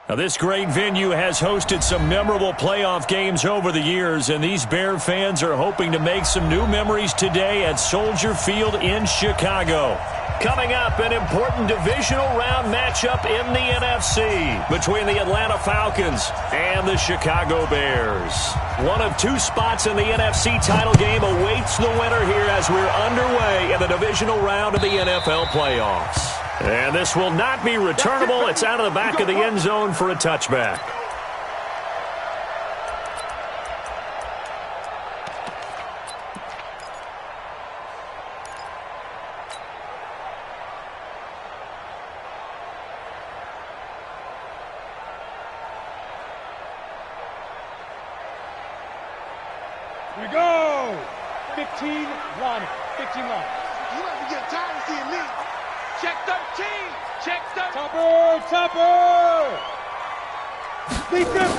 Now, this great venue has hosted some memorable playoff games over the years, and these Bear fans are hoping to make some new memories today at Soldier Field in Chicago. Coming up, an important divisional round matchup in the NFC between the Atlanta Falcons and the Chicago Bears. One of two spots in the NFC title game awaits the winner here as we're underway in the divisional round of the NFL playoffs. And this will not be returnable. It's out of the back of the end zone for a touchback. Here we go! 15 line. 15 line. You might be getting tired of seeing me. Check 13! Check 13! Topper! Defense!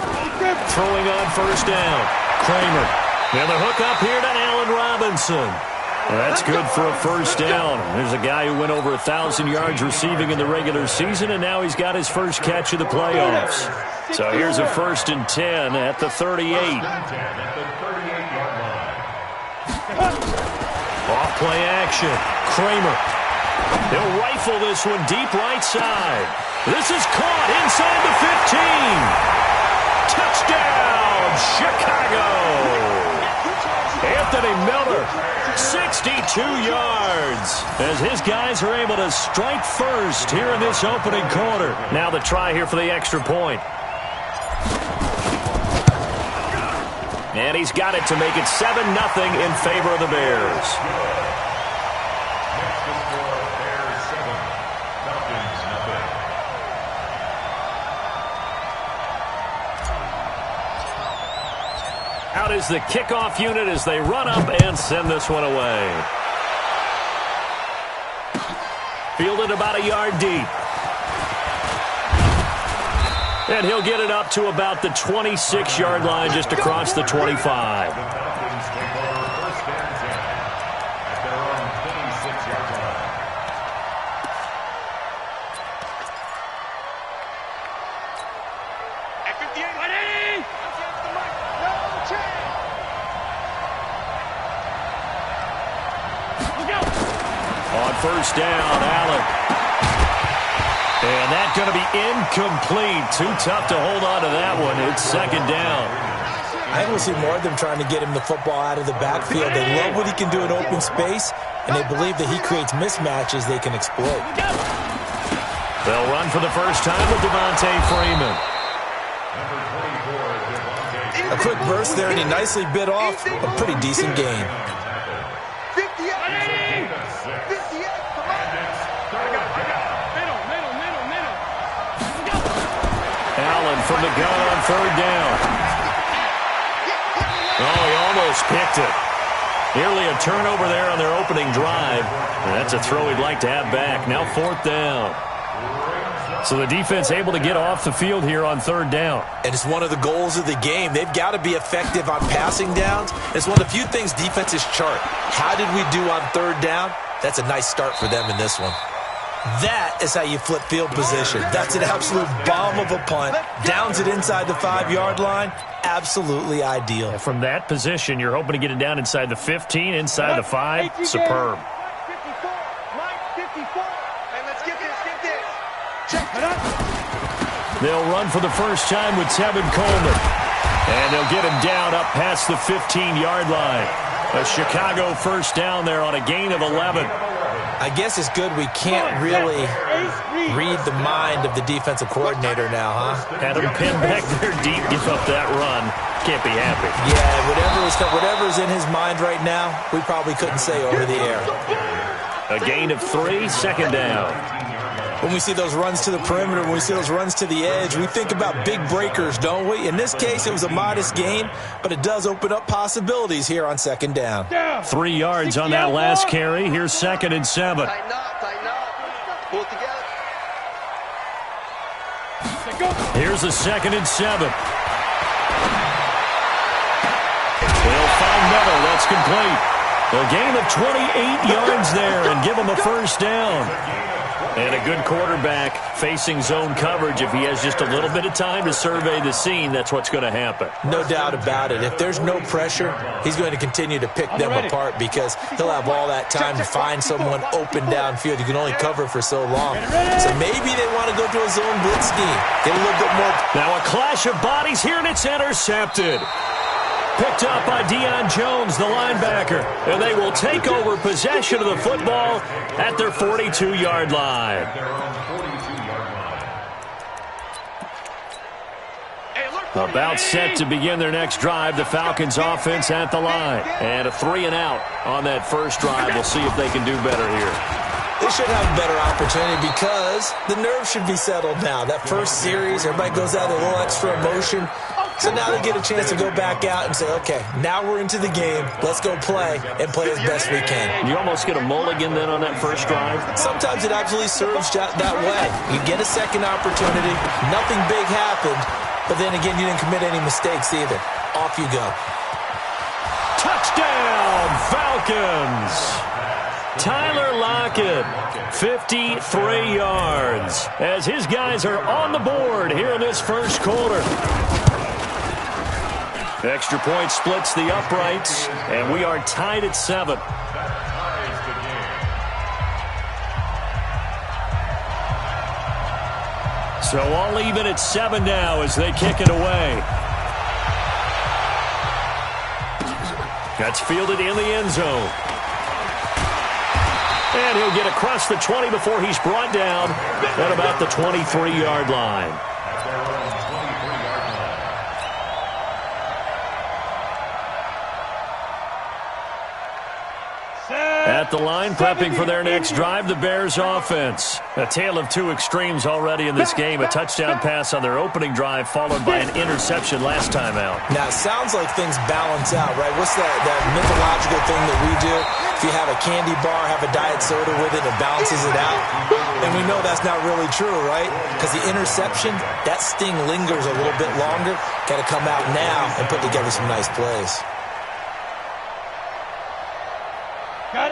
Throwing on first down. Kramer. And the hook up here to Allen Robinson. That's good for a first down. There's a guy who went over 1,000 yards receiving in the regular season, and now he's got his first catch of the playoffs. So here's a 1st and 10 at the 38. Off play action. Kramer. They'll rifle this one deep right side. This is caught inside the 15. Touchdown, Chicago. Anthony Miller, 62 yards, as his guys are able to strike first here in this opening quarter. Now the try here for the extra point. And he's got it to make it 7-0 in favor of the Bears. Out is the kickoff unit as they run up and send this one away. Fielded about a yard deep. And he'll get it up to about the 26-yard line just across the 25. On first down, Allen. And that's going to be incomplete. Too tough to hold on to that one. It's 2nd down. I think we'll see more of them trying to get him the football out of the backfield. They love what he can do in open space, and they believe that he creates mismatches they can exploit. They'll run for the first time with Devontae Freeman. A quick burst there, and he nicely bit off a pretty decent gain. From the gun on 3rd down. Oh, he almost picked it. Nearly a turnover there on their opening drive. And that's a throw he'd like to have back. Now 4th down. So the defense able to get off the field here on 3rd down. And it's one of the goals of the game. They've got to be effective on passing downs. It's one of the few things defenses chart. How did we do on 3rd down? That's a nice start for them in this one. That is how you flip field position. That's an absolute bomb of a punt. Downs it inside the 5-yard line. Absolutely ideal. And from that position, you're hoping to get it down inside the 15, inside the 5. Superb. They'll run for the first time with Tevin Coleman. And they'll get him down up past the 15-yard line. A Chicago first down there on a gain of 11. I guess it's good we can't really read the mind of the defensive coordinator now, huh? Had him pinned back there deep, give up that run. Can't be happy. Yeah, whatever's in his mind right now, we probably couldn't say over the air. A gain of 3, 2nd down. When we see those runs to the perimeter, when we see those runs to the edge, we think about big breakers, don't we? In this case, it was a modest gain, but it does open up possibilities here on 2nd down. 3 yards on that last carry. Here's 2nd and 7. Tighten up. Pull it together. Here's a 2nd and 7. They'll find Miller. That's complete. A gain of 28 yards there and give them a first down. And a good quarterback facing zone coverage. If he has just a little bit of time to survey the scene, that's what's going to happen. No doubt about it. If there's no pressure, he's going to continue to pick them apart because he'll have all that time to find someone open downfield. You can only cover for so long. So maybe they want to go to a zone blitz scheme. Get a little bit more. Now a clash of bodies here, and it's intercepted. Picked up by Deion Jones, the linebacker. And they will take over possession of the football at their 42-yard line. About set to begin their next drive, the Falcons offense at the line. And a 3-and-out on that first drive. We'll see if they can do better here. They should have a better opportunity because the nerves should be settled now. That first series, everybody goes out with a little extra emotion. So now they get a chance to go back out and say, okay, now we're into the game. Let's go play and play as best we can. You almost get a mulligan then on that first drive? Sometimes it absolutely serves that way. You get a second opportunity. Nothing big happened. But then again, you didn't commit any mistakes either. Off you go. Touchdown, Falcons! Tyler Lockett, 53 yards, as his guys are on the board here in this first quarter. Extra point splits the uprights, and we are tied at 7. So all even at 7 now as they kick it away. That's fielded in the end zone. And he'll get across the 20 before he's brought down at about the 23-yard line. At the line, prepping for their next drive, the Bears offense. A tale of two extremes already in this game. A touchdown pass on their opening drive, followed by an interception last time out. Now, it sounds like things balance out, right? What's that mythological thing that we do? If you have a candy bar, have a diet soda with it, it balances it out. And we know that's not really true, right? Because the interception, that sting lingers a little bit longer. Got to come out now and put together some nice plays.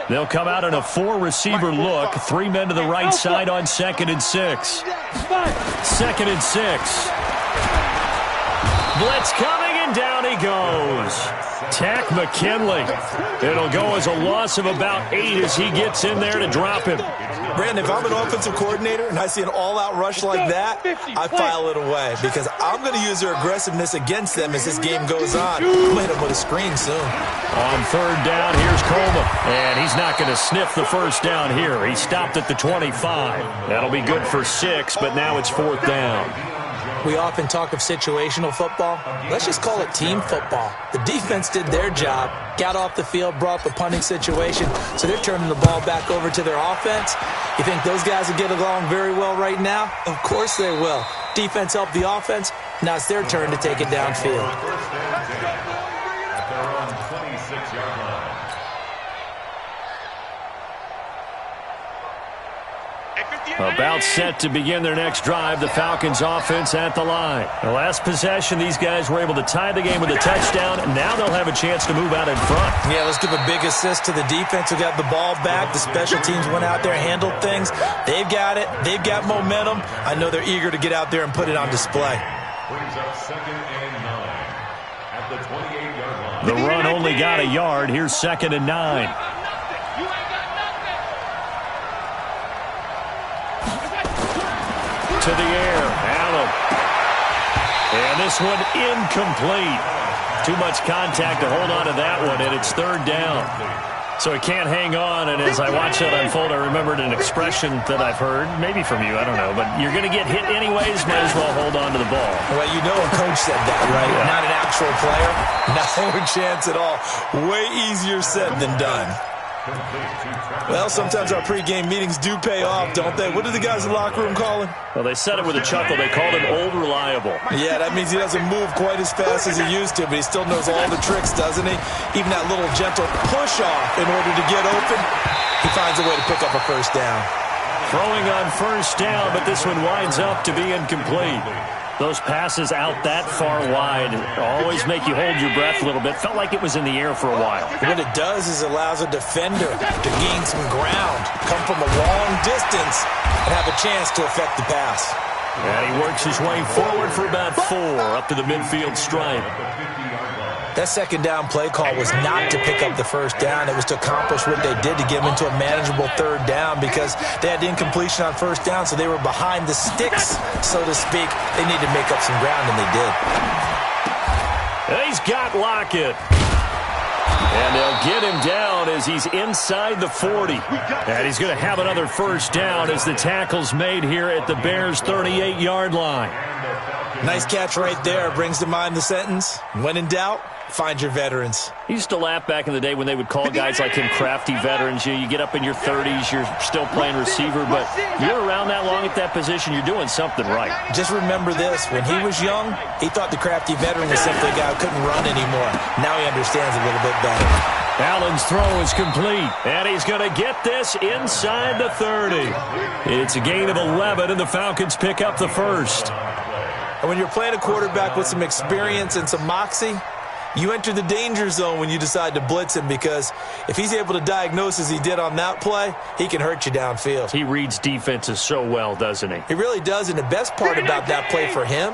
They'll come out in a 4-receiver look. 3 men to the right side on 2nd and 6. 2nd and 6. Blitz coming, and down he goes. Tack McKinley. It'll go as a loss of about 8 as he gets in there to drop him. Brandon, if I'm an offensive coordinator and I see an all-out rush like that, I file it away because I'm going to use their aggressiveness against them as this game goes on. I'm going to hit them with a screen soon. On 3rd down, here's Coleman. And he's not going to sniff the first down here. He stopped at the 25. That'll be good for 6, but now it's 4th down. We often talk of situational football. Let's just call it team football. The defense did their job, got off the field, brought the punting situation, so they're turning the ball back over to their offense. You think those guys will get along very well right now? Of course they will. Defense helped the offense. Now it's their turn to take it downfield. About set to begin their next drive, the Falcons offense at the line. The last possession, these guys were able to tie the game with a touchdown, and now they'll have a chance to move out in front. Yeah, let's give a big assist to the defense who got the ball back. The special teams went out there, handled things. They've got it. They've got momentum. I know they're eager to get out there and put it on display. Brings up 2nd and 9 at the 28-yard line. The run only got a yard. Here's 2nd and 9. To the air, Allen. And this one incomplete. Too much contact to hold on to that one, and it's 3rd down. So he can't hang on, and as I watch that unfold, I remembered an expression that I've heard, maybe from you, I don't know, but you're going to get hit anyways, might as well hold on to the ball. Well, you know a coach said that, right? Yeah. Not an actual player. No chance at all. Way easier said than done. Well, sometimes our pregame meetings do pay off, don't they? What do the guys in the locker room call him? Well, they said it with a chuckle. They called him Old Reliable. Yeah, that means he doesn't move quite as fast as he used to, but he still knows all the tricks, doesn't he? Even that little gentle push-off in order to get open, he finds a way to pick up a first down. Throwing on 1st down, but this one winds up to be incomplete. Those passes out that far wide always make you hold your breath a little bit. Felt like it was in the air for a while. What it does is allows a defender to gain some ground, come from a long distance, and have a chance to affect the pass. And he works his way forward for about 4 up to the midfield stripe. That second down play call was not to pick up the first down. It was to accomplish what they did to get them into a manageable third down because they had incompletion on first down, so they were behind the sticks, so to speak. They needed to make up some ground, and they did. He's got Lockett. And they'll get him down as he's inside the 40. And he's going to have another first down as the tackle's made here at the Bears' 38-yard line. Nice catch right there. Brings to mind the sentence, when in doubt, find your veterans. He used to laugh back in the day when they would call guys like him crafty veterans. You get up in your 30s, you're still playing receiver, but you're around that long at that position, you're doing something right. Just remember this. When he was young, he thought the crafty veteran was simply a guy who couldn't run anymore. Now he understands a little bit better. Allen's throw is complete, and he's going to get this inside the 30. It's a gain of 11, and the Falcons pick up the first. And when you're playing a quarterback with some experience and some moxie, you enter the danger zone when you decide to blitz him because if he's able to diagnose as he did on that play, he can hurt you downfield. He reads defenses so well, doesn't he? He really does, and the best part about that play for him,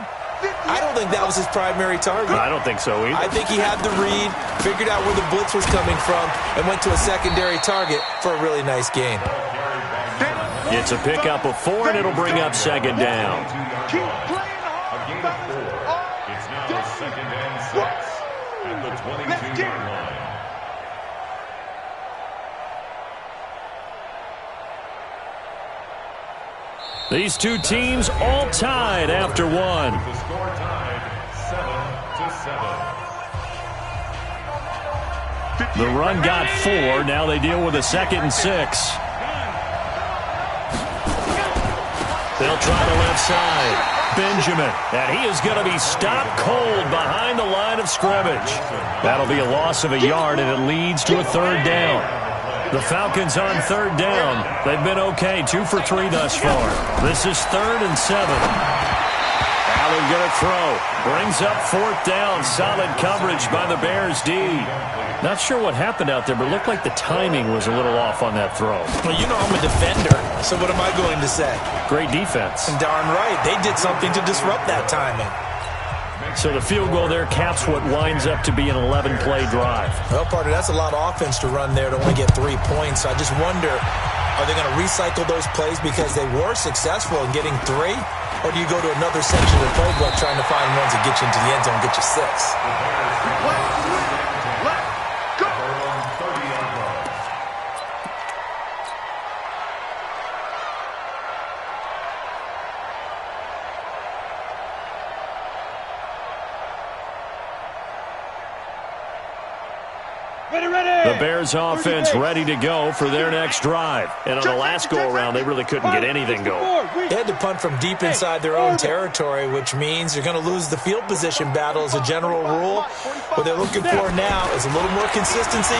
I don't think that was his primary target. I don't think so either. I think he had the read, figured out where the blitz was coming from, and went to a secondary target for a really nice gain. It's a pickup of 4, and it'll bring up second down. It's now second and 6 at the 22-yard line. These two teams all tied after 1. The score tied 7-7. The run got 4. Now they deal with a 2nd and 6. They'll try the left side. Benjamin, and he is going to be stopped cold behind the line of scrimmage. That'll be a loss of a yard, and it leads to a 3rd down. The Falcons on 3rd down. They've been okay, 2 for 3 thus far. This is 3rd and 7. Allen going to throw. Brings up 4th down. Solid coverage by the Bears D. Not sure what happened out there, but it looked like the timing was a little off on that throw. Well, you know I'm a defender, so what am I going to say? Great defense. And darn right, they did something to disrupt that timing. So the field goal there caps what winds up to be an 11-play drive. Well, partner, that's a lot of offense to run there to only get 3 points. So I just wonder, are they going to recycle those plays because they were successful in getting 3? Or do you go to another section of the playbook trying to find ones that get you into the end zone and get you 6? The Bears offense ready to go for their next drive. And on the last go-around, they really couldn't get anything going. They had to punt from deep inside their own territory, which means you're going to lose the field position battle as a general rule. What they're looking for now is a little more consistency,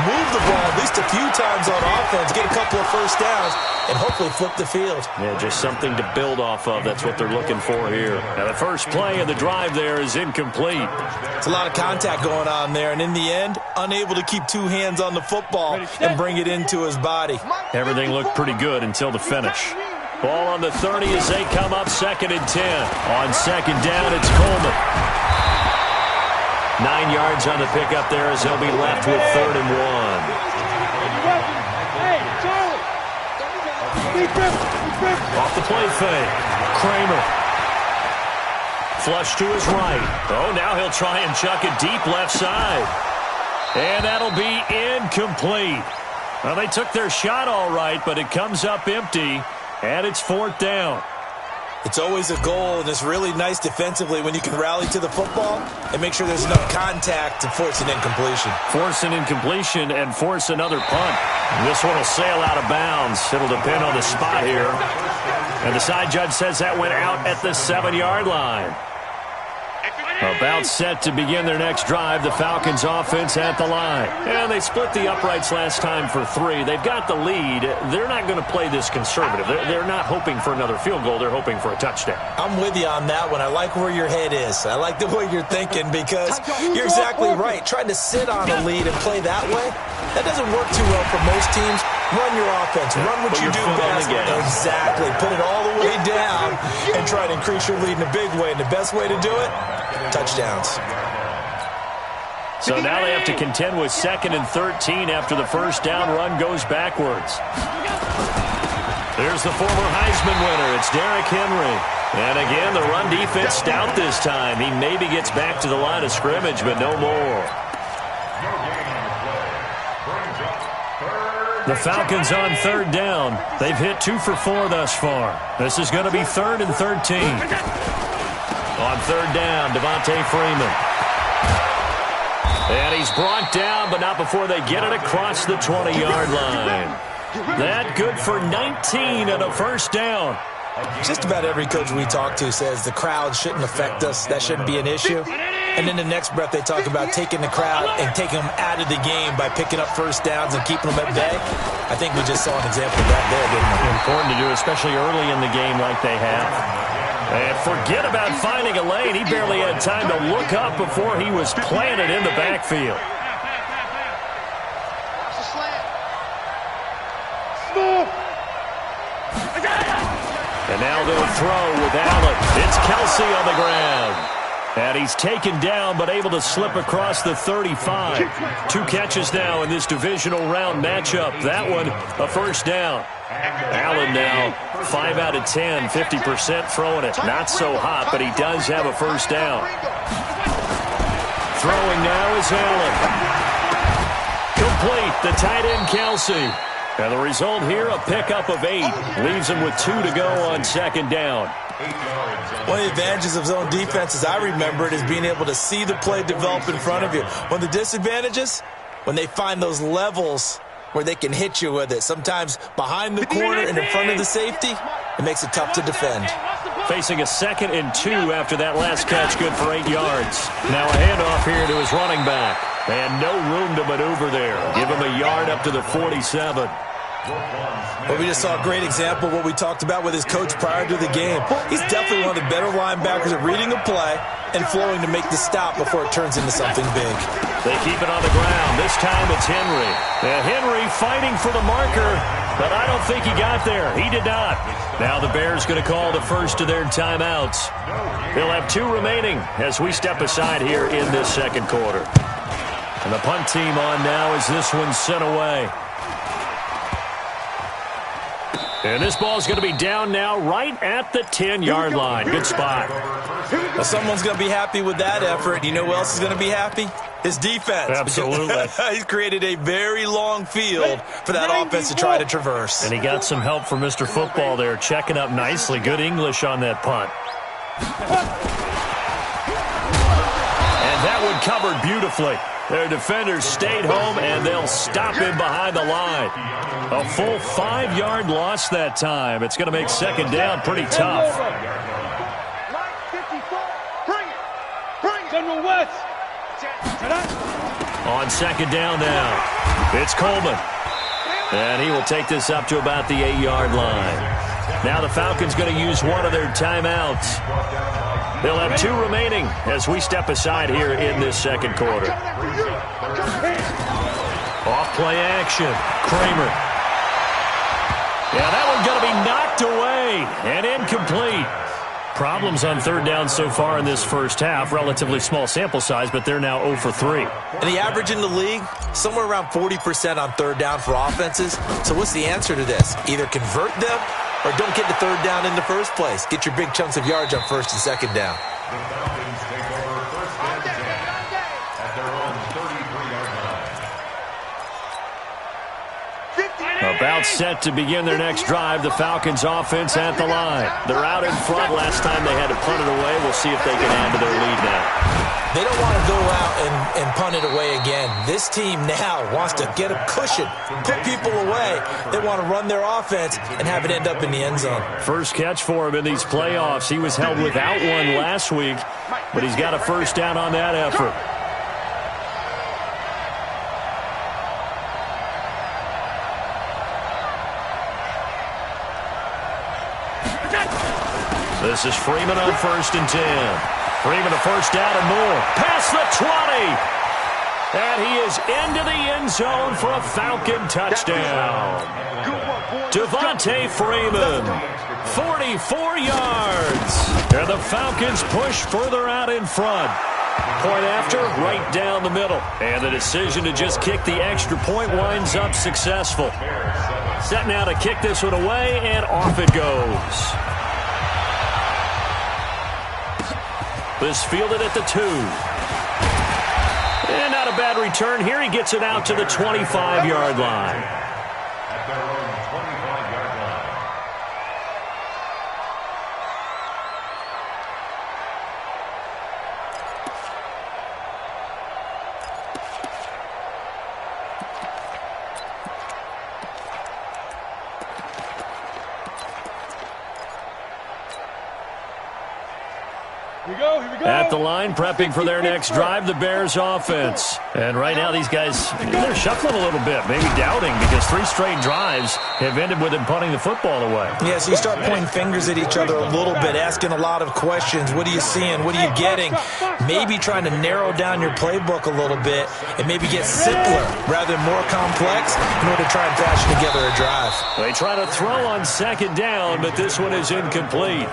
move the ball at least a few times on offense, get a couple of first downs, and hopefully flip the field. Yeah, just something to build off of. That's what they're looking for here. Now, the first play of the drive there is incomplete. It's a lot of contact going on there, and in the end, unable to keep 2 hands on the football and bring it into his body. Everything looked pretty good until the finish. Ball on the 30 as they come up 2nd and 10. On 2nd down, it's Coleman. 9 yards on the pickup there as they'll be left with 3rd and 1. Off the play fake. Kramer. Flush to his right. Oh, now he'll try and chuck it deep left side. And that'll be incomplete. Well, they took their shot all right, but it comes up empty, and it's 4th down. It's always a goal, and it's really nice defensively when you can rally to the football and make sure there's enough contact to force an incompletion. Force an incompletion and force another punt. This one will sail out of bounds. It'll depend on the spot here. And the side judge says that went out at the 7-yard line. About set to begin their next drive, the Falcons offense at the line. And they split the uprights last time for 3. They've got the lead. They're not going to play this conservative. They're not hoping for another field goal. They're hoping for a touchdown. I'm with you on that one. I like where your head is. I like the way you're thinking because you're exactly right. Trying to sit on a lead and play that way, that doesn't work too well for most teams. Run your offense. Run what you do best. Exactly. Put it all the way down and try to increase your lead in a big way. And the best way to do it, touchdowns. So now they have to contend with 2nd and 13 after the first down run goes backwards. There's the former Heisman winner. It's Derrick Henry. And again, the run defense stout this time. He maybe gets back to the line of scrimmage, but no more. The Falcons on 3rd down. They've hit 2 for 4 thus far. This is going to be 3rd and 13. On 3rd down, Devontae Freeman. And he's brought down, but not before they get it across the 20-yard line. That good for 19 and a first down. Just about every coach we talk to says the crowd shouldn't affect us. That shouldn't be an issue. And in the next breath, they talk about taking the crowd and taking them out of the game by picking up first downs and keeping them at bay. I think we just saw an example of that there, didn't we? Important to do, especially early in the game like they have. And forget about finding a lane. He barely had time to look up before he was planted in the backfield. And now they'll throw with Allen. It's Kelsey on the ground. And he's taken down but able to slip across the 35. 2 catches now in this divisional round matchup. That one a first down. Allen now 5 out of 10, 50% throwing it. Not so hot, but he does have a first down. Throwing now is Allen. Complete, the tight end Kelsey. And the result here, a pickup of 8. Leaves him with 2 to go on 2nd down. One of the advantages of zone defense, as I remember it, is being able to see the play develop in front of you. One of the disadvantages, when they find those levels where they can hit you with it. Sometimes behind the corner and in front of the safety, it makes it tough to defend. Facing a 2nd and 2 after that last catch, good for 8 yards. Now a handoff here to his running back. And no room to maneuver there. Give him a yard up to the 47. Well, we just saw a great example of what we talked about with his coach prior to the game. He's definitely one of the better linebackers at reading a play and flowing to make the stop before it turns into something big. They keep it on the ground. This time it's Henry. And Henry fighting for the marker, but I don't think he got there. He did not. Now the Bears going to call the first of their timeouts. They'll have 2 remaining as we step aside here in this 2nd quarter. And the punt team on now as this one's sent away. And this ball's going to be down now right at the 10-yard line. Good spot. Well, someone's going to be happy with that effort. You know who else is going to be happy? His defense. Absolutely. He's created a very long field for that offense to try to traverse. And he got some help from Mr. Football there, checking up nicely. Good English on that punt. And that one covered beautifully. Their defenders stayed home, and they'll stop him behind the line. A full 5-yard loss that time. It's going to make 2nd down pretty tough. On 2nd down now, it's Coleman. And he will take this up to about the 8-yard line. Now the Falcons going to use one of their timeouts. They'll have 2 remaining as we step aside here in this 2nd quarter. Off play action. Kramer. Yeah, that one's going to be knocked away and incomplete. Problems on 3rd down so far in this first half. Relatively small sample size, but they're now 0 for 3. And the average in the league, somewhere around 40% on 3rd down for offenses. So what's the answer to this? Either convert them or don't get the 3rd down in the first place. Get your big chunks of yards on 1st and 2nd down. The Falcons take over 1st and 10 at their own 33-yard line. About set to begin their next drive, the Falcons offense at the line. They're out in front. Last time they had to punt it away. We'll see if they can add to their lead now. They don't want to go out and punt it away again. This team now wants to get a cushion, put people away. They want to run their offense and have it end up in the end zone. First catch for him in these playoffs. He was held without one last week, but he's got a first down on that effort. This is Freeman on 1st and 10. Freeman a first down and more. Past the 20. And he is into the end zone for a Falcon touchdown. Devontae Freeman, 44 yards. And the Falcons push further out in front. Point after, right down the middle. And the decision to just kick the extra point winds up successful. Set now to kick this one away, and off it goes. This fielded at the 2. And not a bad return here. He gets it out to the 25-yard line. At their own 25-yard line. Here we go, here we go. At the line, prepping for their next drive, the Bears offense. And right now, these guys, they're shuffling a little bit, maybe doubting, because 3 straight drives have ended with them punting the football away. Yeah, so you start pointing fingers at each other a little bit, asking a lot of questions. What are you seeing? What are you getting? Maybe trying to narrow down your playbook a little bit and maybe get simpler rather than more complex in order to try and fashion together a drive. They try to throw on 2nd down, but this one is incomplete.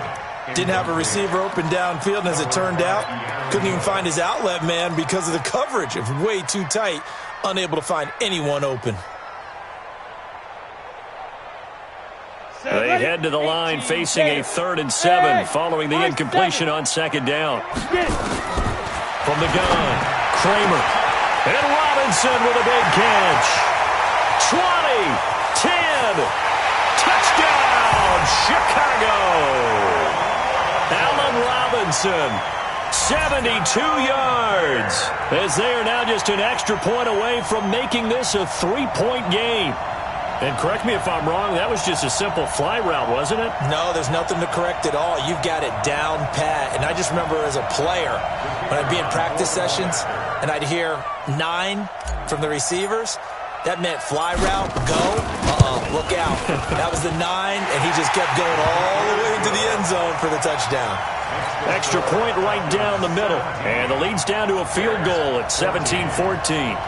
Didn't have a receiver open downfield, and as it turned out, couldn't even find his outlet man because of the coverage. It was way too tight, unable to find anyone open. They head to the line facing a 3rd and 7 following the incompletion on 2nd down. From the gun, Kramer. And Robinson with a big catch. 20, 10, touchdown, Chicago. Allen Robinson, 72 yards, as they are now just an extra point away from making this a 3-point game. And correct me if I'm wrong, that was just a simple fly route, wasn't it? No, there's nothing to correct at all. You've got it down pat. And I just remember as a player, when I'd be in practice sessions, and I'd hear 9 from the receivers, that meant fly route, go, look out. That was the 9, and he just kept going all the way into the end zone for the touchdown. Extra point right down the middle. And the lead's down to a field goal at 17-14.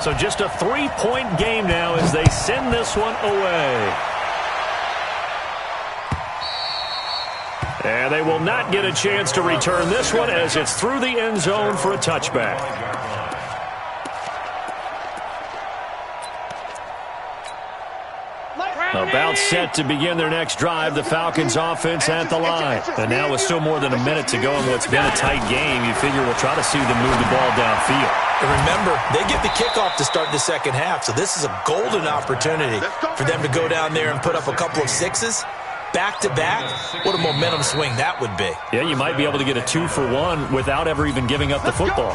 So just a 3-point game now as they send this one away. And they will not get a chance to return this one as it's through the end zone for a touchback. About set to begin their next drive, the Falcons offense at the line. And now with still more than a minute to go in what's been a tight game, you figure we'll try to see them move the ball downfield. And remember, they get the kickoff to start the second half, so this is a golden opportunity for them to go down there and put up a couple of 6s. Back-to-back, what a momentum swing that would be. Yeah, you might be able to get a 2-for-1 without ever even giving up the football.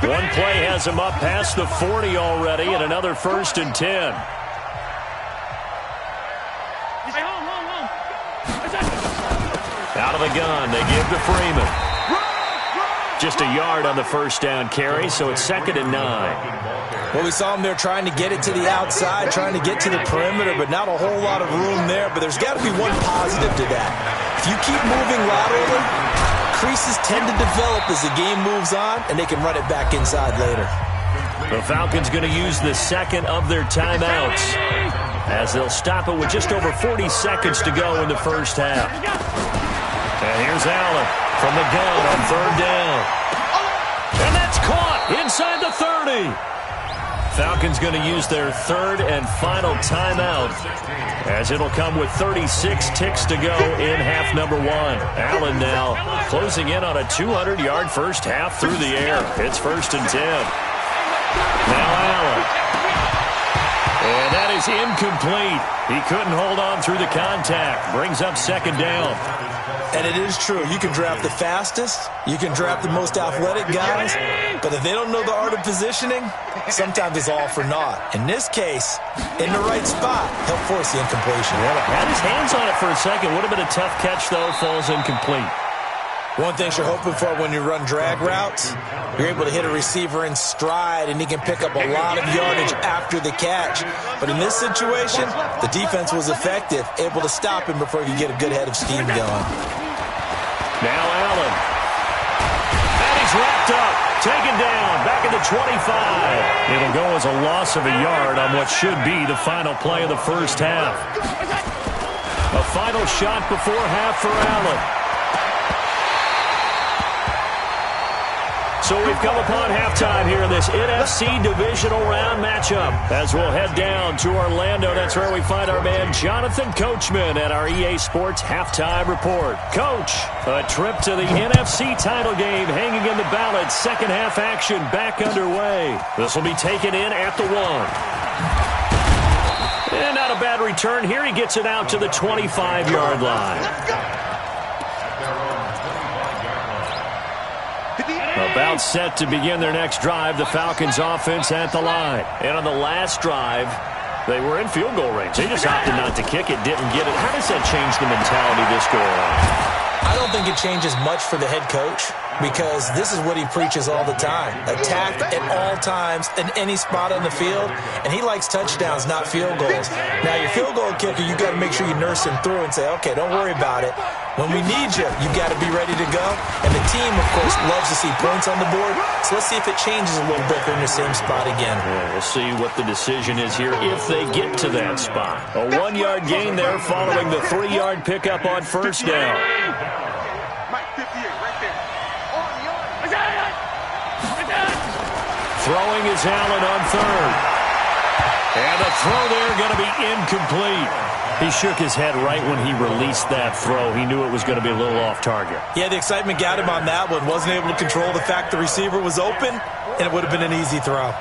One play has him up past the 40 already, and another 1st and 10. Out of the gun, they give to Freeman. Just a yard on the first down carry, so it's 2nd and 9. Well, we saw him there trying to get it to the outside, trying to get to the perimeter, but not a whole lot of room there. But there's got to be one positive to that. If you keep moving laterally, creases tend to develop as the game moves on, and they can run it back inside later. The Falcons going to use the second of their timeouts as they'll stop it with just over 40 seconds to go in the first half. And here's Allen from the gun on 3rd down. And that's caught inside the 30. Falcons going to use their third and final timeout, as it'll come with 36 ticks to go in half number one. Allen now closing in on a 200-yard first half through the air. It's 1st and 10. Now Allen. And that is incomplete. He couldn't hold on through the contact. Brings up 2nd down. And it is true. You can draft the fastest. You can draft the most athletic guys. But if they don't know the art of positioning, sometimes it's all for naught. In this case, in the right spot, he'll force the incompletion. Yeah, had his hands on it for a second. Would have been a tough catch, though. Falls incomplete. One thing you're hoping for when you run drag routes, you're able to hit a receiver in stride, and he can pick up a lot of yardage after the catch. But in this situation, the defense was effective, able to stop him before he could get a good head of steam going. Now Allen. And he's wrapped up. Taken down. Back at the 25. It'll go as a loss of a yard on what should be the final play of the first half. A final shot before half for Allen. So we've come upon halftime here in this NFC Divisional Round matchup. As we'll head down to Orlando, that's where we find our man Jonathan Coachman at our EA Sports Halftime Report. Coach, a trip to the NFC title game hanging in the balance. Second half action back underway. This will be taken in at the 1. And not a bad return here. He gets it out to the 25-yard line. About set to begin their next drive, the Falcons offense at the line. And on the last drive, they were in field goal range. They just opted not to kick it, didn't get it. How does that change the mentality this go around? I don't think it changes much for the head coach, because this is what he preaches all the time. Attack at all times in any spot on the field, and he likes touchdowns, not field goals. Now, your field goal kicker, you got to make sure you nurse him through and say, okay, don't worry about it. When we need you, you got to be ready to go. And the team, of course, loves to see points on the board. So let's see if it changes a little bit. They're in the same spot again. Yeah, we'll see what the decision is here if they get to that spot. A 1-yard gain there following the 3-yard pickup on first down. Throwing is Allen on third. And the throw there going to be incomplete. He shook his head right when he released that throw. He knew it was going to be a little off target. Yeah, the excitement got him on that one. Wasn't able to control the fact the receiver was open, and it would have been an easy throw.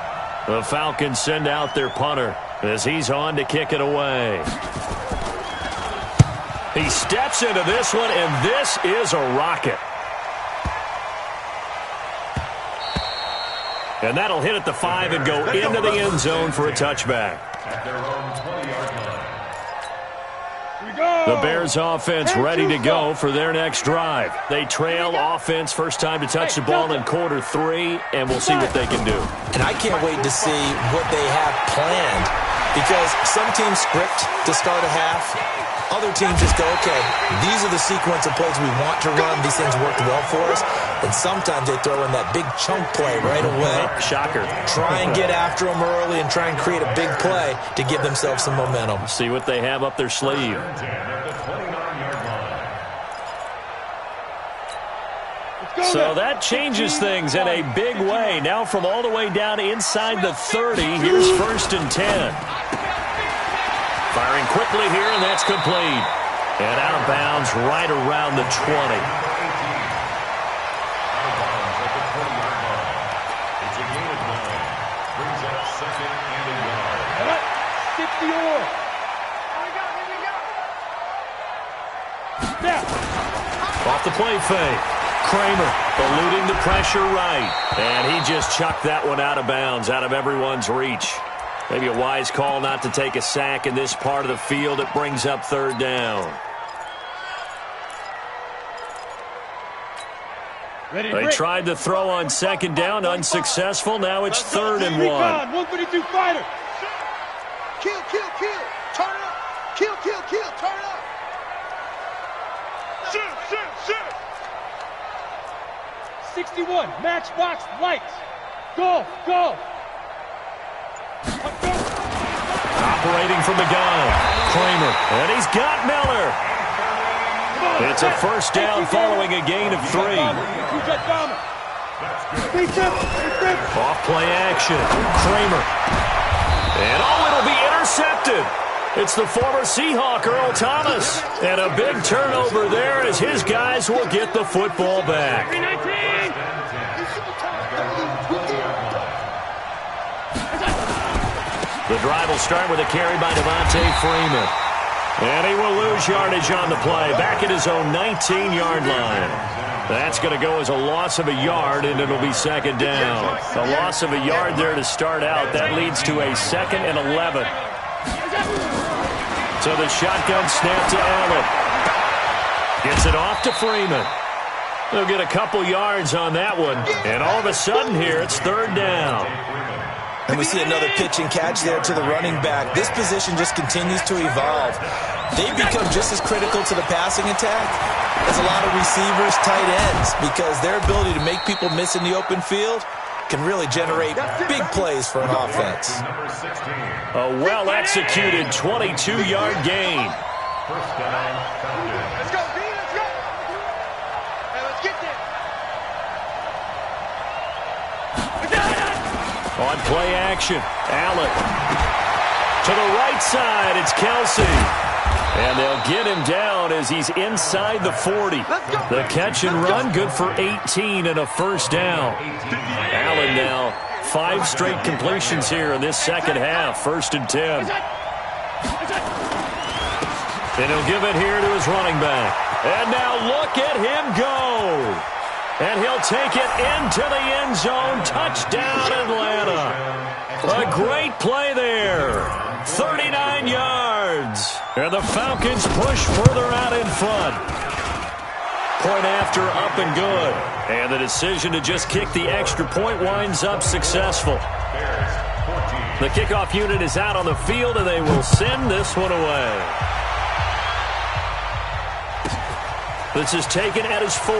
The Falcons send out their punter as he's on to kick it away. He steps into this one, and this is a rocket. And that'll hit at the 5 and go into the end zone for a touchback. At their own 20-yard line. The Bears offense ready to go for their next drive. They trail offense first time to touch the ball in quarter 3, and we'll see what they can do. And I can't wait to see what they have planned, because some teams script to start a half. Other teams just go, okay, these are the sequence of plays we want to run. These things worked well for us. And sometimes they throw in that big chunk play right away. Shocker. Try and get after them early and try and create a big play to give themselves some momentum. See what they have up their sleeve. So that changes things in a big way. Now from all the way down inside the 30, here's 1st and 10. Firing quickly here, and that's complete. And out of bounds right around the 20. It's a gain of 9. Brings up 2nd and a yard. 60-yard. Off the play fake. Kramer eluding the pressure right. And he just chucked that one out of bounds, out of everyone's reach. Maybe a wise call not to take a sack in this part of the field. It brings up 3rd down. They tried to throw on 2nd down, unsuccessful. Now it's 3rd and 1. 132 fighter. Kill, kill, kill. Turn it up. Kill, kill, kill. Turn it up. Shoot, shoot, shoot. 61, matchbox lights. Go, go. Operating from the gun. Kramer, and he's got Miller. It's a first down following a gain of 3. Off play action. Kramer It's the former Seahawk, Earl Thomas. And a big turnover there as his guys will get the football back. The drive will start with a carry by Devontae Freeman. And he will lose yardage on the play, back at his own 19-yard line. That's going to go as a loss of a yard, and it'll be second down. A loss of a yard there to start out. That leads to a 2nd and 11. So the shotgun snap to Allen. Gets it off to Freeman. They'll get a couple yards on that one. And all of a sudden here, it's 3rd down. And we see another pitch and catch there to the running back. This position just continues to evolve. They become just as critical to the passing attack as a lot of receivers, tight ends, because their ability to make people miss in the open field can really generate big plays for an offense. A well-executed 22-yard gain. Let's go, B, let's go. Hey, let's get there. On play action, Allen. To the right side, it's Kelsey. And they'll get him down as he's inside the 40. The catch and run, good for 18 and a first down. Allen now 5 straight completions here in this second half, 1st and 10. And he'll give it here to his running back. And now look at him go. And he'll take it into the end zone. Touchdown, Atlanta. A great play there. 39 yards. And the Falcons push further out in front. Point after, up and good. And the decision to just kick the extra point winds up successful. The kickoff unit is out on the field, and they will send this one away. This is taken at his 4.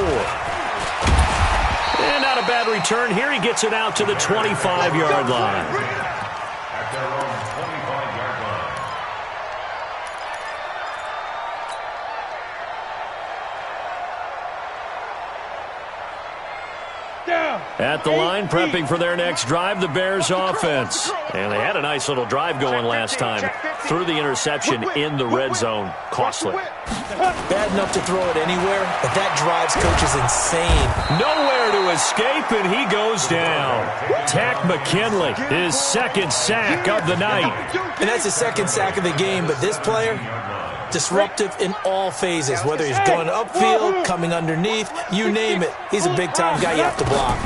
And not a bad return here. He gets it out to the 25-yard line. At the line, prepping for their next drive, the Bears offense. And they had a nice little drive going last time. Threw the interception in the red zone. Costly. Bad enough to throw it anywhere, but that drives coaches insane. Nowhere to escape, and he goes down. Tack McKinley, his 2nd sack of the night. And that's his 2nd sack of the game, but this player, disruptive in all phases, whether he's going upfield, coming underneath, you name it. He's a big-time guy you have to block.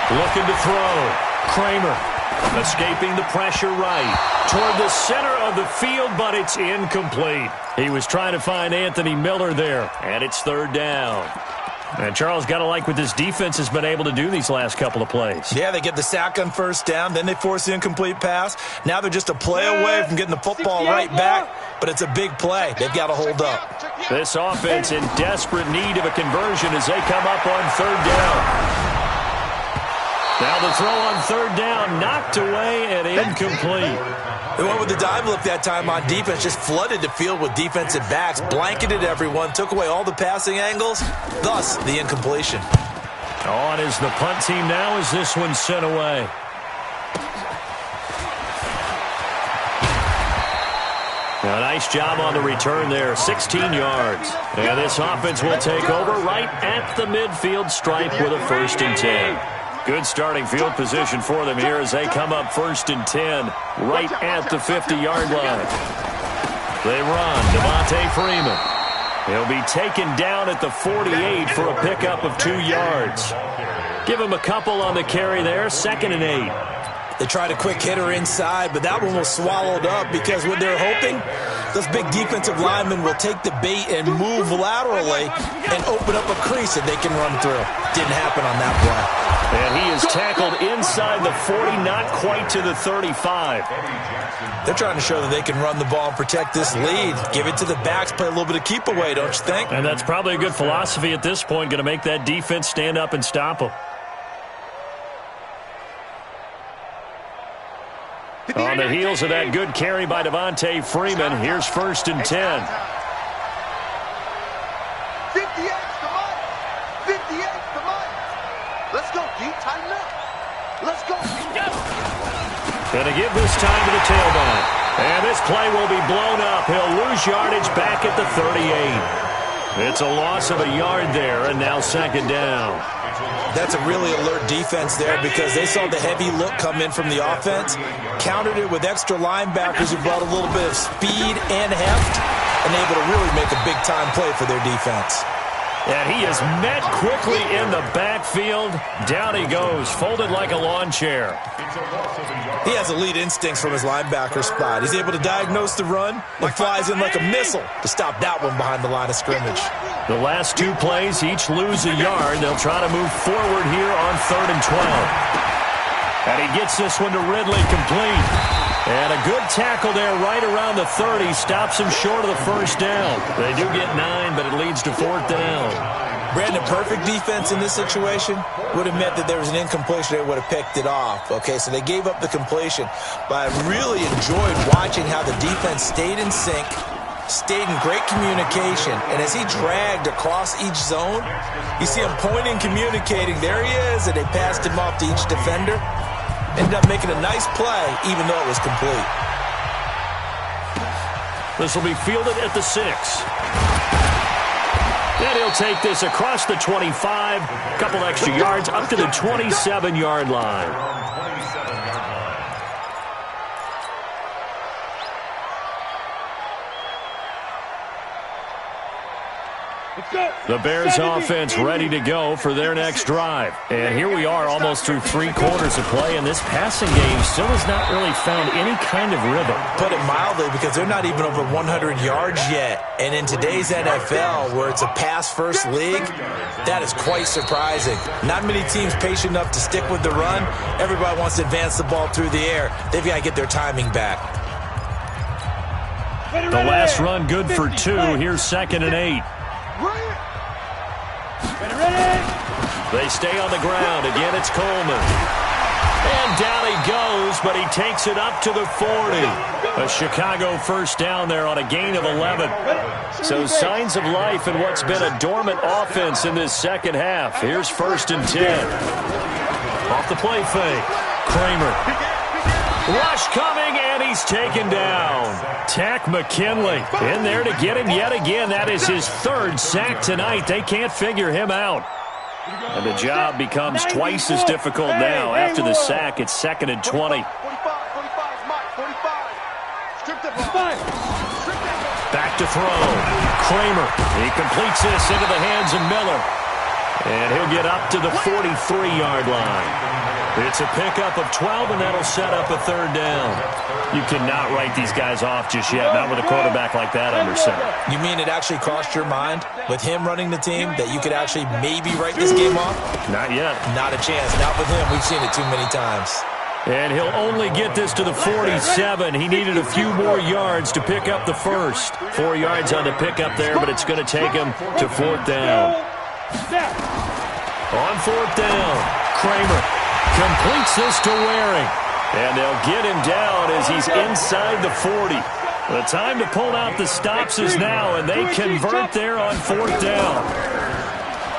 Looking to throw. Kramer escaping the pressure right toward the center of the field, but it's incomplete. He was trying to find Anthony Miller there, and it's 3rd down. And Charles, got to like what this defense has been able to do these last couple of plays. Yeah, they get the sack on 1st down, then they force the incomplete pass. Now they're just a play away from getting the football right back, but it's a big play. They've got to hold up. This offense in desperate need of a conversion as they come up on 3rd down. Now the throw on 3rd down, knocked away and incomplete. They went with the dive look that time on defense, just flooded the field with defensive backs, blanketed everyone, took away all the passing angles, thus the incompletion. On is the punt team now as this one's sent away. A nice job on the return there, 16 yards. And this offense will take over right at the midfield stripe with a 1st and 10. Good starting field position for them here as they come up 1st and 10, right at the 50-yard line. They run, Devontae Freeman. He'll be taken down at the 48 for a pickup of 2 yards. Give him a couple on the carry there, 2nd and 8. They tried a quick hitter inside, but that one was swallowed up because what they're hoping, those big defensive linemen will take the bait and move laterally and open up a crease that they can run through. Didn't happen on that play. And he is tackled inside the 40, not quite to the 35. They're trying to show that they can run the ball and protect this lead. Give it to the backs, play a little bit of keep away, don't you think? And that's probably a good philosophy at this point, going to make that defense stand up and stop them. On the heels of that good carry by Devontae Freeman, here's 1st and 10. 58, come on. 58, come on. Let's go, D. Tighten up. Let's go. Going to give this time to the tailback. And this play will be blown up. He'll lose yardage back at the 38. It's a loss of a yard there, and now second down. That's a really alert defense there because they saw the heavy look come in from the offense, countered it with extra linebackers who brought a little bit of speed and heft, and able to really make a big-time play for their defense. And he is met quickly in the backfield. Down he goes, folded like a lawn chair. He has elite instincts from his linebacker spot. He's able to diagnose the run and flies in like a missile to stop that one behind the line of scrimmage. The last two plays each lose a yard. They'll try to move forward here on 3rd and 12. And he gets this one to Ridley complete. And a good tackle there right around the 30. Stops him short of the first down. They do get 9, but it leads to 4th down. Brandon, perfect defense in this situation would have meant that there was an incompletion. They would have picked it off. Okay, so they gave up the completion. But I really enjoyed watching how the defense stayed in sync, stayed in great communication. And as he dragged across each zone, you see him pointing, communicating. There he is, and they passed him off to each defender. Ended up making a nice play, even though it was complete. This will be fielded at the 6. And he'll take this across the 25. A couple extra yards up to the 27-yard line. The Bears offense ready to go for their next drive. And here we are almost through 3 quarters of play, and this passing game still has not really found any kind of rhythm. Put it mildly, because they're not even over 100 yards yet. And in today's NFL, where it's a pass-first league, that is quite surprising. Not many teams patient enough to stick with the run. Everybody wants to advance the ball through the air. They've got to get their timing back. The last run good for 2. Here's 2nd and 8. They stay on the ground. Again, it's Coleman. And down he goes, but he takes it up to the 40. A Chicago first down there on a gain of 11. So signs of life in what's been a dormant offense in this second half. Here's 1st and 10. Off the play fake. Kramer. Rush coming, and he's taken down. Tack McKinley in there to get him yet again. That is his 3rd sack tonight. They can't figure him out. And the job becomes twice as difficult now. After the sack, it's 2nd and 20. Back to throw. Kramer. He completes this into the hands of Miller. And he'll get up to the 43-yard line. It's a pickup of 12, and that'll set up a 3rd down. You cannot write these guys off just yet, not with a quarterback like that under center. You mean it actually crossed your mind with him running the team that you could actually maybe write this game off? Not yet. Not a chance. Not with him. We've seen it too many times. And he'll only get this to the 47. He needed a few more yards to pick up the first. 4 yards on the pickup there, but it's going to take him to 4th down. On 4th down, Kramer completes this to Waring. And they'll get him down as he's inside the 40. The time to pull out the stops is now, and they convert there on 4th down.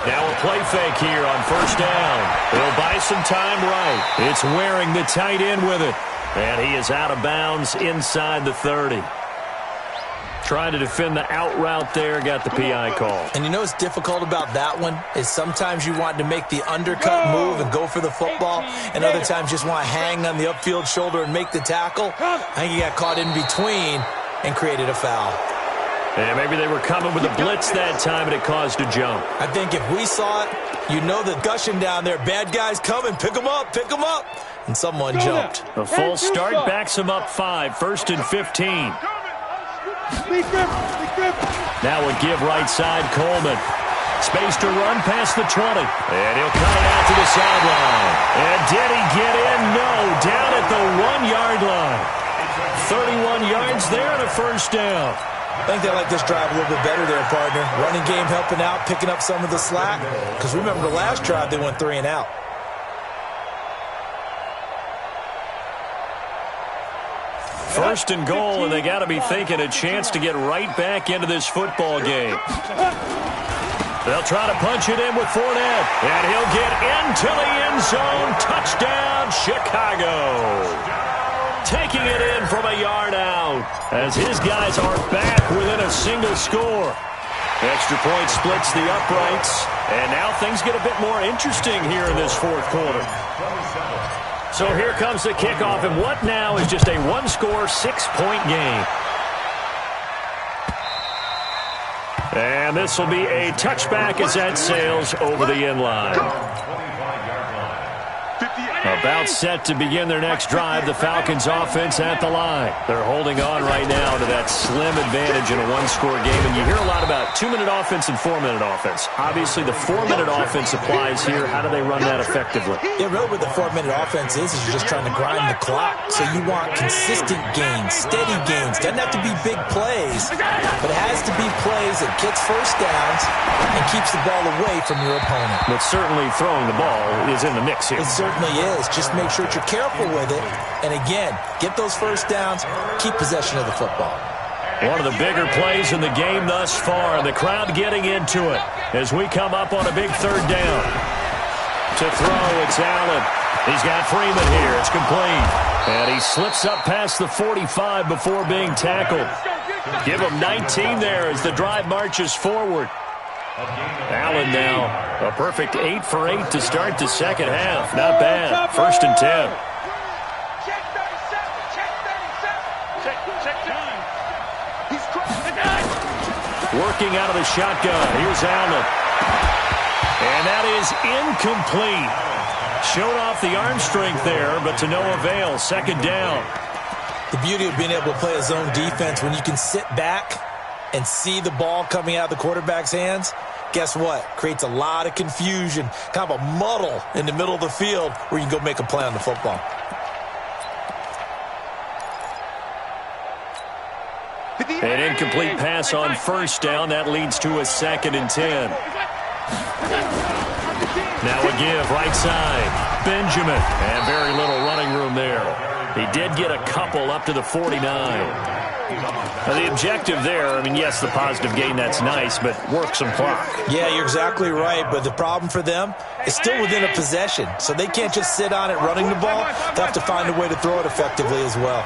Now a play fake here on 1st down. They'll buy some time right. It's Waring, the tight end, with it. And he is out of bounds inside the 30. Trying to defend the out route there, got the PI call. And you know what's difficult about that one is sometimes you want to make the undercut move and go for the football, and other times just want to hang on the upfield shoulder and make the tackle. I think he got caught in between and created a foul. And maybe they were coming with a blitz that time, and it caused a jump. I think if we saw it, you know the gushing down there. Bad guys coming. Pick them up. Pick them up. And someone jumped. A full start backs him up 5. 1st and 15. Now a give right side, Coleman. Space to run past the 20. And he'll cut it out to the sideline. And did he get in? No. Down at the 1-yard line. 31 yards there and a first down. I think they like this drive a little bit better there, partner. Running game helping out, picking up some of the slack. Because remember the last drive, they went 3 and out. First and goal, and they got to be thinking a chance to get right back into this football game. They'll try to punch it in with Fournette, and he'll get into the end zone. Touchdown, Chicago. Taking it in from a yard out. as his guys are back within a single score. Extra point splits the uprights, and now things get a bit more interesting here in this fourth quarter. So here comes the kickoff, and what now is just a one-score, 6-point game. And this will be a touchback as that sails over the end line. About set to begin their next drive, the Falcons offense at the line. They're holding on right now to that slim advantage in a one-score game. And you hear a lot about 2-minute offense and 4-minute offense. Obviously, the 4-minute offense applies here. How do they run that effectively? Yeah, really what the 4-minute offense is you're just trying to grind the clock. So you want consistent gains, steady gains. Doesn't have to be big plays, but it has to be plays that gets first downs and keeps the ball away from your opponent. But certainly throwing the ball is in the mix here. It certainly is. Just make sure that you're careful with it. And again, get those first downs, keep possession of the football. One of the bigger plays in the game thus far, and the crowd getting into it as we come up on a big third down. To throw, it's Allen. He's got Freeman here. It's complete. And he slips up past the 45 before being tackled. Give him 19 there as the drive marches forward. Allen now, a perfect 8 for 8 to start the second half. Not bad. 1st and 10. Check 37. Check 37. Working out of the shotgun. Here's Allen. And that is incomplete. Showed off the arm strength there, but to no avail. 2nd down. The beauty of being able to play a zone defense when you can sit back and see the ball coming out of the quarterback's hands, guess what? Creates a lot of confusion, kind of a muddle in the middle of the field where you can go make a play on the football. An incomplete pass on 1st down. That leads to a 2nd and 10. Now a give, right side. Benjamin, and very little running room there. He did get a couple up to the 49. Now the objective there, I mean, yes, the positive gain, that's nice, but work some clock. Yeah, you're exactly right, but the problem for them is still within a possession, so they can't just sit on it running the ball. They have to find a way to throw it effectively as well.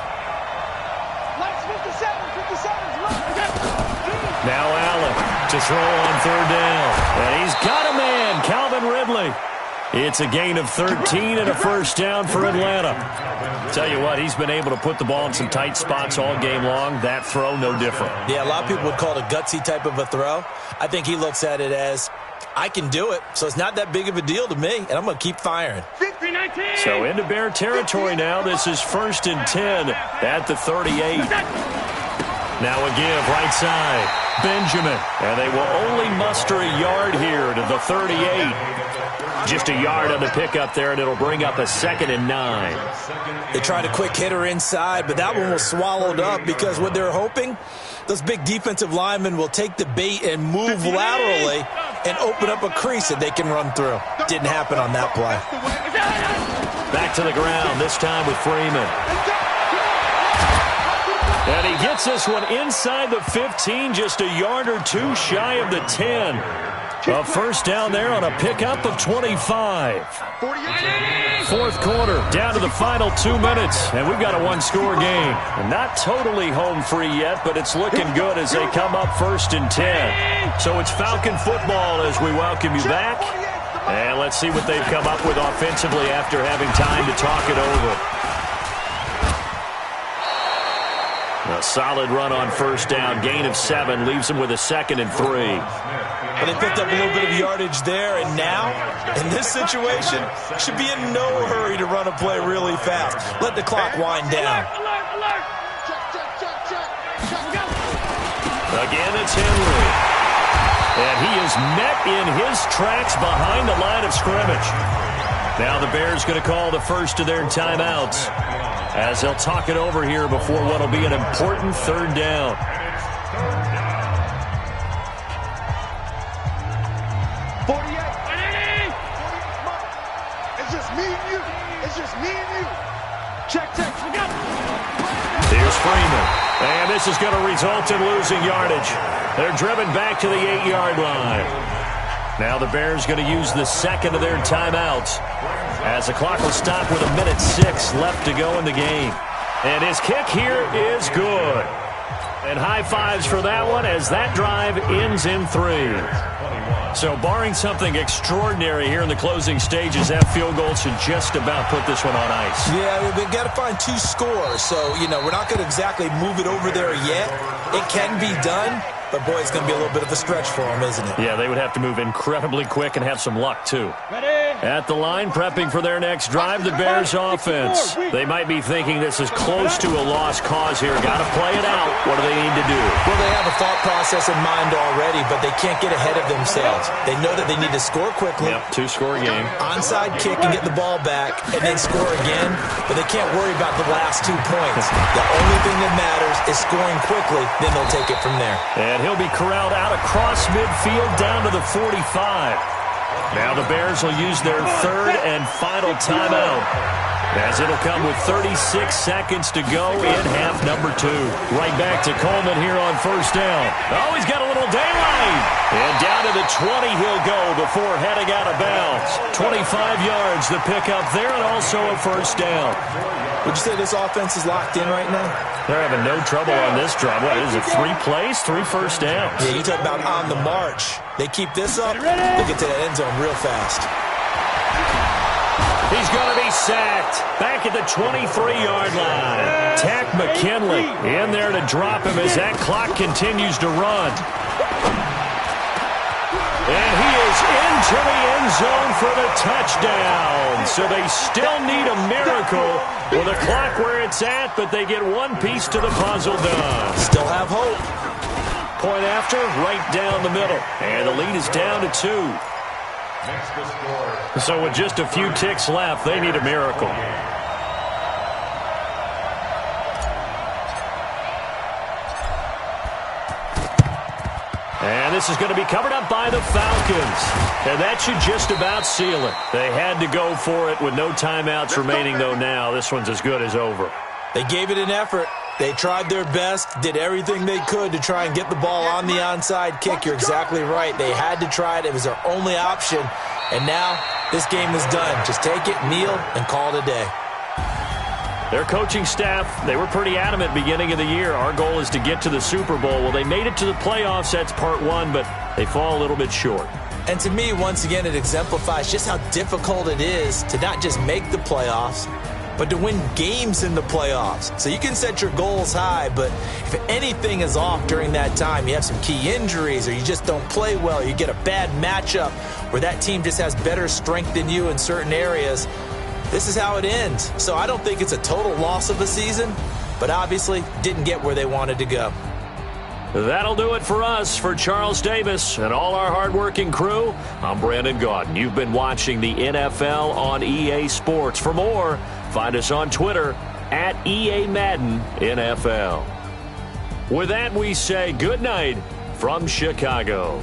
Now Allen to throw on 3rd down, and he's got a man, Calvin Ridley. It's a gain of 13 and a 1st down for Atlanta. Tell you what, he's been able to put the ball in some tight spots all game long. That throw, no different. Yeah, a lot of people would call it a gutsy type of a throw. I think he looks at it as, I can do it, so it's not that big of a deal to me, and I'm going to keep firing. So into Bear territory now. This is 1st and 10 at the 38. Now a give, right side. Benjamin, and they will only muster a yard here to the 38. Just a yard on the pickup there, and it'll bring up a 2nd and 9. They tried a quick hitter inside, but that one was swallowed up because what they're hoping, those big defensive linemen will take the bait and move laterally and open up a crease that they can run through. Didn't happen on that play. Back to the ground, this time with Freeman. And he gets this one inside the 15, just a yard or two shy of the 10. A 1st down there on a pickup of 25. 4th quarter, down to the final 2 minutes, and we've got a one-score game. Not totally home free yet, but it's looking good as they come up 1st and 10. So it's Falcon football as we welcome you back. And let's see what they've come up with offensively after having time to talk it over. A solid run on 1st down. Gain of 7 leaves them with a 2nd and 3. Well, they picked up a little bit of yardage there, and now, in this situation, should be in no hurry to run a play really fast. Let the clock wind down. Again, it's Henry. And he is met in his tracks behind the line of scrimmage. Now the Bears going to call the first of their timeouts as they'll talk it over here before what will be an important 3rd down. It's just me and you. It's just me and you. Check. We got it. Here's Freeman. And this is going to result in losing yardage. They're driven back to the 8-yard line. Now the Bears going to use the 2nd of their timeouts as the clock will stop with 1:06 left to go in the game. And his kick here is good. And high fives for that one as that drive ends in 3. So barring something extraordinary here in the closing stages, that field goal should just about put this one on ice. Yeah, we've got to find 2 scores. So, we're not going to exactly move it over there yet. It can be done, but, boy, it's going to be a little bit of a stretch for them, isn't it? Yeah, they would have to move incredibly quick and have some luck, too. At the line, prepping for their next drive, the Bears offense. They might be thinking this is close to a lost cause here. Got to play it out. What do they need to do? Well, they have a thought process in mind already, but they can't get ahead of themselves. They know that they need to score quickly. Yep, 2-score game. Onside kick and get the ball back and then score again, but they can't worry about the last 2 points. The only thing that matters is scoring quickly, then they'll take it from there. And he'll be corralled out across midfield down to the 45. Now the Bears will use their 3rd and final timeout, as it'll come with 36 seconds to go in half number 2. Right back to Coleman here on first down. Oh, he's got a little daylight. And down to the 20 he'll go before heading out of bounds. 25 yards the pickup there, and also a first down. Would you say this offense is locked in right now? They're having no trouble on this drive. What is it, 3 plays, 3 first downs? Yeah, you talk about on the march. They keep this up, they get to that end zone real fast. He's going to be sacked back at the 23-yard line. Tack McKinley in there to drop him as that clock continues to run. And he is into the end zone for the touchdown. So they still need a miracle with the clock where it's at, but they get one piece to the puzzle done. Still have hope. Point after, right down the middle. And the lead is down to 2. So with just a few ticks left, they need a miracle. And this is going to be covered up by the Falcons. And that should just about seal it. They had to go for it with no timeouts remaining, though now. This one's as good as over. They gave it an effort. They tried their best, did everything they could to try and get the ball on the onside kick. You're exactly right. They had to try it. It was their only option. And now this game is done. Just take it, kneel, and call it a day. Their coaching staff, they were pretty adamant beginning of the year. Our goal is to get to the Super Bowl. Well, they made it to the playoffs. That's part 1, but they fall a little bit short. And to me, once again, it exemplifies just how difficult it is to not just make the playoffs, but to win games in the playoffs. So you can set your goals high, but if anything is off during that time, you have some key injuries or you just don't play well, you get a bad matchup where that team just has better strength than you in certain areas, this is how it ends. So I don't think it's a total loss of a season, but obviously didn't get where they wanted to go. That'll do it for us. For Charles Davis and all our hardworking crew, I'm Brandon Gaudin. You've been watching the NFL on EA Sports. For more, find us on Twitter at EA Madden NFL. With that, we say good night from Chicago.